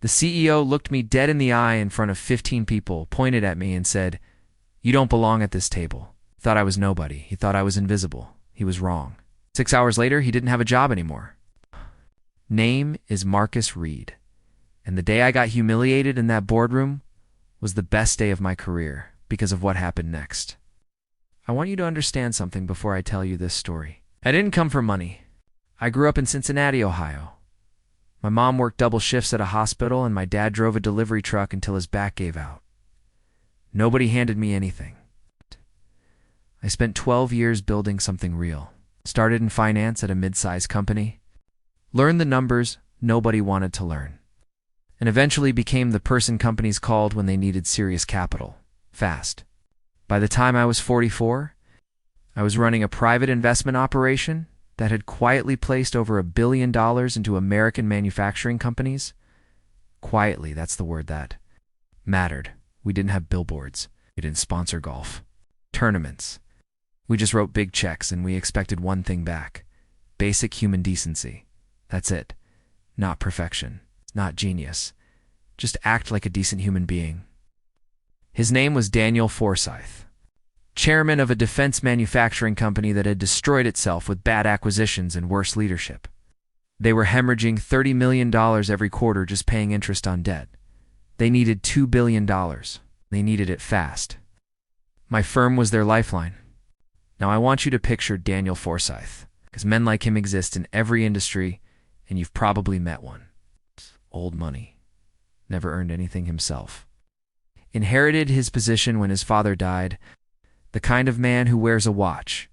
The CEO looked me dead in the eye in front of 15 people, pointed at me and said, "You don't belong at this table." He thought I was nobody. He thought I was invisible. He was wrong. 6 hours later, he didn't have a job anymore. Name is Marcus Reid. And the day I got humiliated in that boardroom was the best day of my career because of what happened next. I want you to understand something before I tell you this story. I didn't come for money. I grew up in Cincinnati, Ohio. My mom worked double shifts at a hospital, and my dad drove a delivery truck until his back gave out. Nobody handed me anything. I spent 12 years building something real. Started in finance at a mid-sized company. Learned the numbers nobody wanted to learn. And eventually became the person companies called when they needed serious capital, fast. By the time I was 44, I was running a private investment operation that had quietly placed over $1 billion into American manufacturing companies. Quietly, that's the word that mattered. We didn't have billboards. We didn't sponsor golf tournaments. We just wrote big checks, and we expected one thing back: basic human decency. That's it. Not perfection. Not genius. Just act like a decent human being. His name was Daniel Forsythe, chairman of a defense manufacturing company that had destroyed itself with bad acquisitions and worse leadership. They were hemorrhaging $30 million every quarter just paying interest on debt. They needed $2 billion. They needed it fast. My firm was their lifeline. Now I want you to picture Daniel Forsythe, because men like him exist in every industry, and you've probably met one. Old money. Never earned anything himself. Inherited his position when his father died. The kind of man who wears a watch.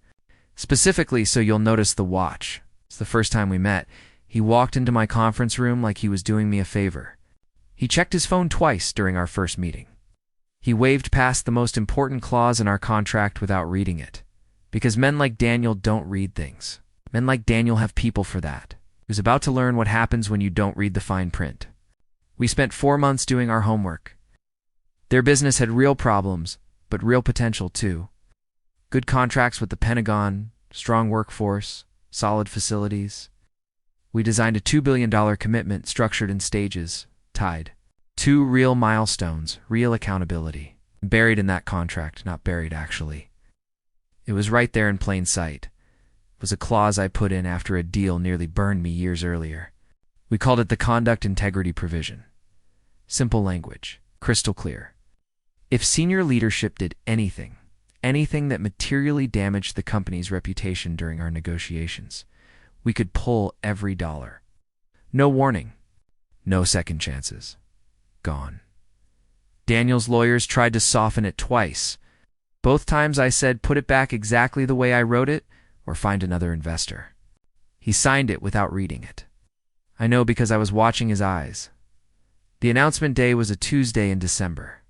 Specifically, so you'll notice the watch. It's the first time we met. He walked into my conference room like he was doing me a favor. He checked his phone twice during our first meeting. He waved past the most important clause in our contract without reading it. Because men like Daniel don't read things. Men like Daniel have people for that. He was about to learn what happens when you don't read the fine print. We spent 4 months doing our homework. Their business had real problems, but real potential too. Good contracts with the Pentagon, strong workforce, solid facilities. We designed a $2 billion commitment structured in stages, tied. 2 real milestones, real accountability. Buried in that contract, not buried actually. It was right there in plain sight. It was a clause I put in after a deal nearly burned me years earlier. We called it the Conduct Integrity Provision. Simple language, crystal clear. If senior leadership did anything that materially damaged the company's reputation during our negotiations, we could pull every dollar. No warning. No second chances. Gone. Daniel's lawyers tried to soften it twice. Both times I said, put it back exactly the way I wrote it, or find another investor. He signed it without reading it. I know because I was watching his eyes. The announcement day was a Tuesday in December.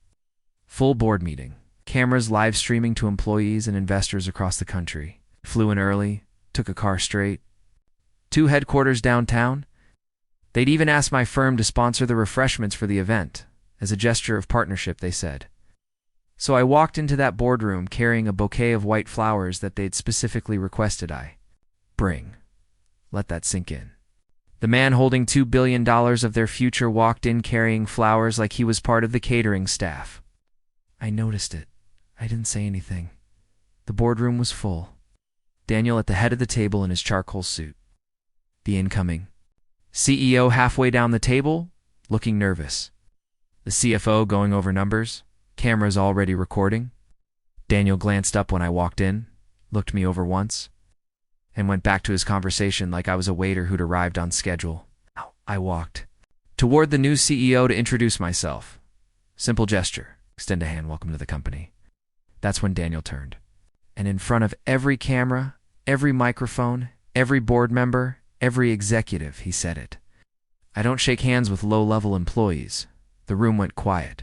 Full board meeting. Cameras live streaming to employees and investors across the country. Flew in early, took a car straight. 2 headquarters downtown. They'd even asked my firm to sponsor the refreshments for the event, as a gesture of partnership, they said. So I walked into that boardroom carrying a bouquet of white flowers that they'd specifically requested I bring. Let that sink in. The man holding $2 billion of their future walked in carrying flowers like he was part of the catering staff. I noticed it. I didn't say anything. The boardroom was full. Daniel at the head of the table in his charcoal suit. The incoming CEO halfway down the table, looking nervous. The CFO going over numbers. Cameras already recording. Daniel glanced up when I walked in, looked me over once, and went back to his conversation like I was a waiter who'd arrived on schedule. I walked toward the new CEO to introduce myself. Simple gesture. Extend a hand, welcome to the company. That's when Daniel turned. And in front of every camera, every microphone, every board member, every executive, he said it. I don't shake hands with low-level employees. The room went quiet.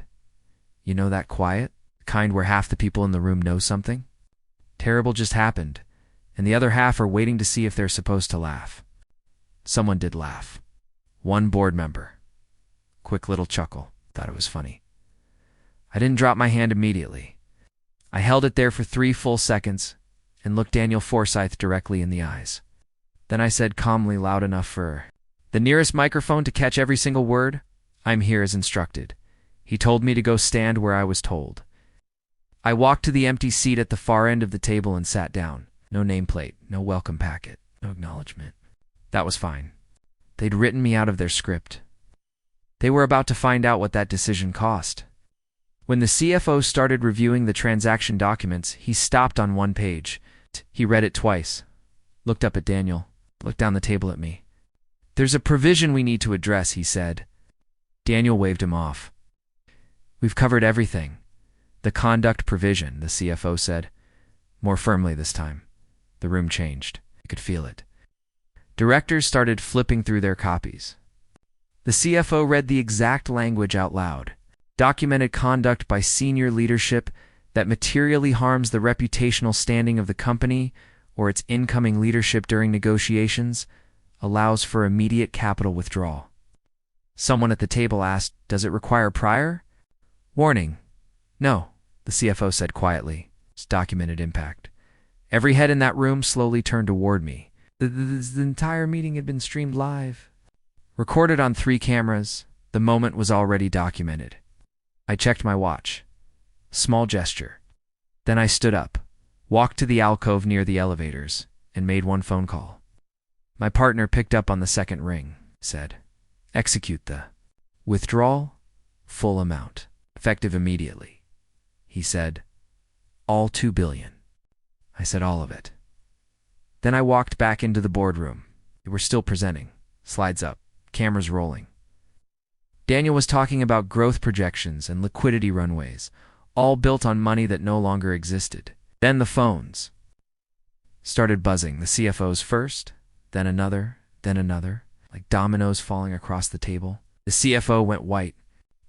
You know that quiet? The kind where half the people in the room know something? Terrible just happened, and the other half are waiting to see if they're supposed to laugh. Someone did laugh. One board member. Quick little chuckle. Thought it was funny. I didn't drop my hand immediately. I held it there for 3 full seconds and looked Daniel Forsythe directly in the eyes. Then I said calmly, loud enough for the nearest microphone to catch every single word, I'm here as instructed. He told me to go stand where I was told. I walked to the empty seat at the far end of the table and sat down. No nameplate, no welcome packet, no acknowledgement. That was fine. They'd written me out of their script. They were about to find out what that decision cost. When the CFO started reviewing the transaction documents, he stopped on one page. He read it twice, looked up at Daniel, looked down the table at me. There's a provision we need to address, he said. Daniel waved him off. We've covered everything. The conduct provision, the CFO said. More firmly this time. The room changed. I could feel it. Directors started flipping through their copies. The CFO read the exact language out loud. Documented conduct by senior leadership that materially harms the reputational standing of the company or its incoming leadership during negotiations allows for immediate capital withdrawal. Someone at the table asked, "Does it require prior?" Warning. No, the CFO said quietly. It's documented impact. Every head in that room slowly turned toward me. The entire meeting had been streamed live. Recorded on 3 cameras, the moment was already documented. I checked my watch. Small gesture. Then I stood up, walked to the alcove near the elevators, and made one phone call. My partner picked up on the second ring, said, "Execute the withdrawal, full amount, effective immediately." He said, "All $2 billion." I said, "All of it." Then I walked back into the boardroom. They were still presenting. Slides up, cameras rolling. Daniel was talking about growth projections and liquidity runways, all built on money that no longer existed. Then the phones started buzzing, the CFO's first, then another, like dominoes falling across the table. The CFO went white.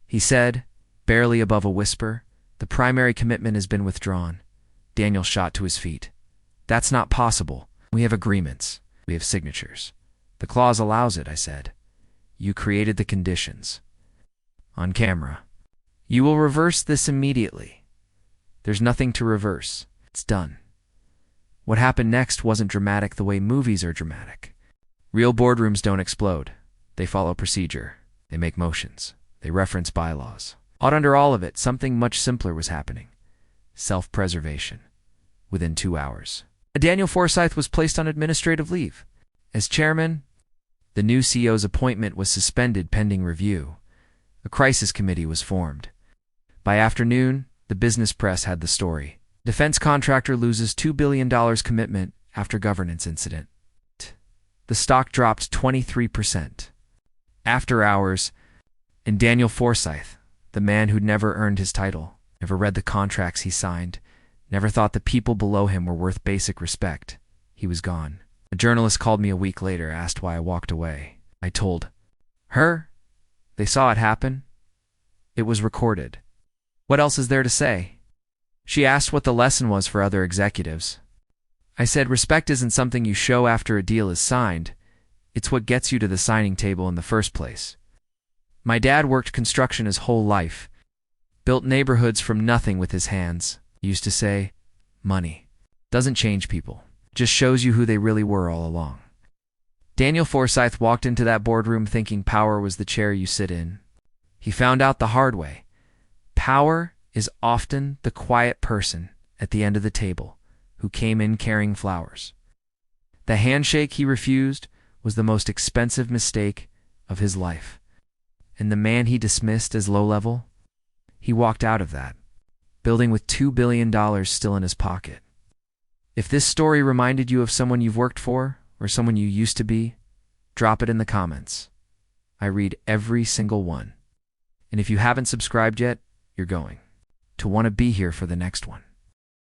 He said, barely above a whisper, "The primary commitment has been withdrawn." Daniel shot to his feet. "That's not possible. We have agreements. We have signatures." "The clause allows it," I said. "You created the conditions." On camera. "You will reverse this immediately." "There's nothing to reverse. It's done." What happened next wasn't dramatic the way movies are dramatic. Real boardrooms don't explode. They follow procedure. They make motions. They reference bylaws. Out under all of it, something much simpler was happening. Self-preservation. Within 2 hours. Daniel Forsythe was placed on administrative leave. As chairman, the new CEO's appointment was suspended pending review. A crisis committee was formed. By afternoon, the business press had the story. Defense contractor loses $2 billion commitment after governance incident. The stock dropped 23%. After hours, and Daniel Forsythe, the man who'd never earned his title, never read the contracts he signed, never thought the people below him were worth basic respect, he was gone. A journalist called me a week later, asked why I walked away. I told her. They saw it happen. It was recorded. What else is there to say? She asked what the lesson was for other executives. I said, respect isn't something you show after a deal is signed. It's what gets you to the signing table in the first place. My dad worked construction his whole life. Built neighborhoods from nothing with his hands. He used to say, money doesn't change people. It just shows you who they really were all along. Daniel Forsythe walked into that boardroom thinking power was the chair you sit in. He found out the hard way. Power is often the quiet person at the end of the table who came in carrying flowers. The handshake he refused was the most expensive mistake of his life. And the man he dismissed as low-level, he walked out of that, building with $2 billion still in his pocket. If this story reminded you of someone you've worked for or someone you used to be, drop it in the comments. I read every single one. And if you haven't subscribed yet, you're going to want to be here for the next one.